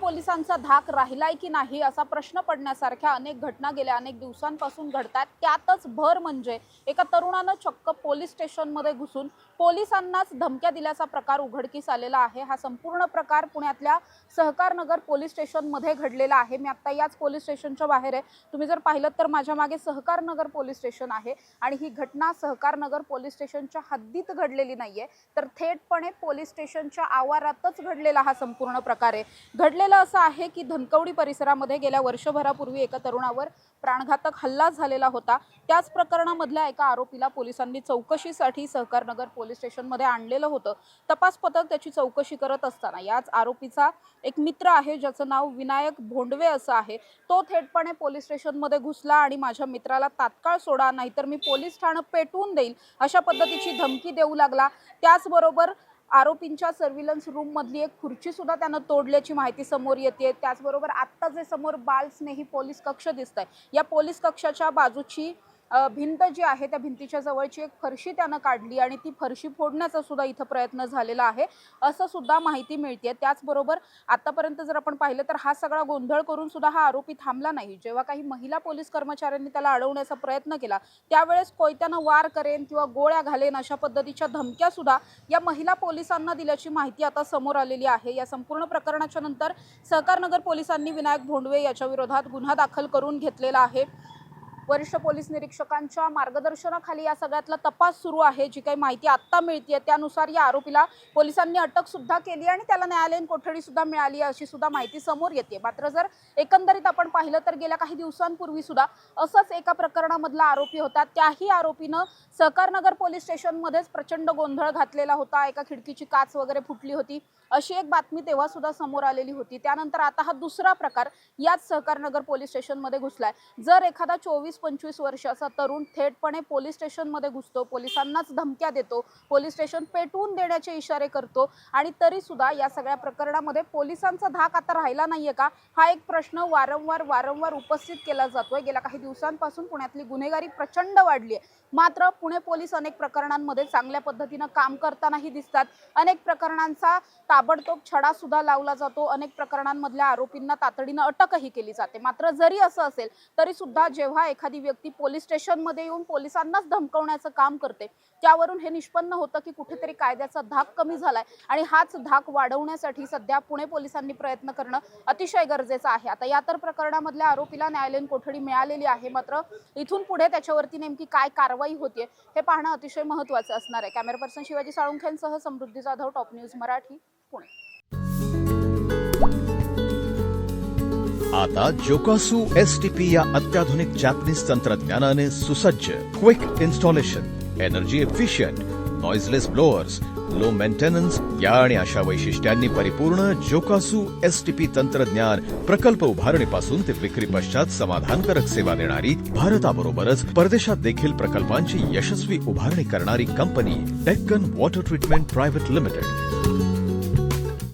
पोलिसांचा धाक राहिलाय की नाही असा प्रश्न पडण्यासारख्या अनेक घटना गेल्या अनेक दिवसांपासून घडतात। त्यातच भर म्हणजे एका तरुणानं चक्क पोलीस स्टेशनमध्ये घुसून पोलिसांनाच धमक्या दिल्याचा प्रकार उघडकीस आलेला आहे। हा संपूर्ण प्रकार पुण्यातल्या सहकारनगर पोलीस स्टेशनमध्ये घडलेला आहे। मी आता याच पोलीस स्टेशनच्या बाहेर आहे। तुम्ही जर पाहिलं तर माझ्या मागे सहकारनगर पोलीस स्टेशन आहे आणि ही घटना सहकारनगर पोलीस स्टेशनच्या हद्दीत घडलेली नाहीये, तर थेटपणे पोलीस स्टेशनच्या आवारातच घडलेला हा संपूर्ण प्रकार आहे। घडलेलं असं आहे की धनकवडी परिसरामध्ये गेल्या वर्षभरापूर्वी एका तरुणावर प्राणघातक हल्ला झालेला होता। त्याच प्रकरणामधल्या एका आरोपीला पोलिसांनी चौकशीसाठी सहकारनगर पोलीस स्टेशनमध्ये आणलेलं होतं। तपास पथक त्याची चौकशी करत असताना याच आरोपीचा एक मित्र आहे ज्याचं नाव विनायक भोंडवे असं आहे, तो थेटपणे पोलीस स्टेशनमध्ये घुसला आणि माझ्या मित्राला तात्काळ सोडा नाहीतर मी पोलीस ठाणं पेटवून देईल अशा पद्धतीची धमकी देऊ लागला। त्याचबरोबर आरोपींच्या सर्व्हिलन्स रूम मधली एक खुर्ची सुद्धा त्यानं तोडल्याची माहिती समोर येते। त्याचबरोबर आत्ता जे समोर बाल स्नेही पोलीस कक्ष दिसतंय, या पोलीस कक्षाच्या बाजूची भिंत जी आहे त्या भिंतीच्या जवळची एक फरशी त्यानं काढली आणि ती फरशी फोडण्याचा सुद्धा इथं प्रयत्न झालेला आहे असं सुद्धा माहिती मिळते। त्याचबरोबर आतापर्यंत जर आपण पाहिलं तर हा सगळा गोंधळ करून सुद्धा हा आरोपी थांबला नाही। जेव्हा काही महिला पोलीस कर्मचाऱ्यांनी त्याला अडवण्याचा प्रयत्न केला त्यावेळेस कोयत्यानं वार करेन किंवा गोळ्या घालेन अशा पद्धतीच्या धमक्या सुद्धा या महिला पोलिसांना दिल्याची माहिती आता समोर आलेली आहे। या संपूर्ण प्रकरणाच्या नंतर सहकारनगर पोलिसांनी विनायक भोंडवे याच्या विरोधात गुन्हा दाखल करून घेतलेला आहे। वरिष्ठ पोलीस निरीक्षकांच्या मार्गदर्शनाखाली या सगळ्यातला तपास सुरू आहे। जी काही माहिती आत्ता मिळते त्यानुसार या आरोपीला पोलिसांनी अटक सुद्धा केली आणि त्याला न्यायालयीन कोठडी सुद्धा मिळाली अशी सुद्धा माहिती समोर येते। मात्र जर एकंदरीत आपण पाहिलं तर गेल्या काही दिवसांपूर्वी सुद्धा असंच एका प्रकरणामधला आरोपी होता, त्याही आरोपीनं सहकारनगर पोलीस स्टेशनमध्येच प्रचंड गोंधळ घातलेला होता। एका खिडकीची काच वगैरे फुटली होती अशी एक बातमी तेव्हा सुद्धा समोर आलेली होती। त्यानंतर आता हा दुसरा प्रकार याच सहकारनगर पोलीस स्टेशनमध्ये घुसलाय। जर एखादा 24-25 वर्षाचा तरुण थेटपणे पोलीस स्टेशनमध्ये घुसतो, पोलिसांनाच धमक्या देतो, पोलीस स्टेशन पेटवून देण्याचे इशारे करतो आणि तरी सुद्धा या सगळ्या प्रकरणामध्ये पोलिसांचा धाक आता राहिला नाहीये का, हा एक प्रश्न वारंवार उपस्थित केला जातोय। गेल्या काही दिवसांपासून पुण्यातली गुन्हेगारी प्रचंड वाढली आहे, मात्र पुणे पोलीस अनेक प्रकरणांमध्ये चांगल्या पद्धतीनं काम करतानाही दिसतात। अनेक प्रकरणांचा ताबडतोब छडा सुद्धा लावला जातो, अनेक प्रकरणांमधल्या आरोपींना तातडीनं अटकही केली जाते। मात्र जरी असं असेल तरी सुद्धा जेव्हा एखादी व्यक्ती पोलीस स्टेशनमध्ये येऊन पोलिसांनाच धमकवण्याचं काम करते त्यावरून हे निष्पन्न होतं की कुठेतरी कायद्याचा धाक कमी झालाय आणि हाच धाक वाढवण्यासाठी सध्या पुणे पोलिसांनी प्रयत्न करणं अतिशय गरजेचं आहे। आता या तर प्रकरणामधल्या आरोपीला न्यायालयीन कोठडी मिळालेली आहे, मात्र इथून पुढे त्याच्यावरती नेमकी काय कारवाई होते हे पाहणं अतिशय महत्त्वाचं असणार आहे। कॅमेरा पर्सन शिवाजी साळुंखेंसह समृद्धी जाधव, टॉप न्यूज मराठी, पुणे। आता जोकासू STP या अत्याधुनिक जॅपनीज तंत्रज्ञानाने सुसज्ज quick installation, energy efficient, noiseless blowers, low maintenance या आणि अशा वैशिष्ट्यांनी परिपूर्ण जोकासू STP तंत्रज्ञान प्रकल्प उभारणीपासून ते विक्री पश्चात समाधानकारक सेवा देणारी, भारताबरोबरच परदेशात देखील प्रकल्पांची यशस्वी उभारणी करणारी company Deccan water treatment private limited.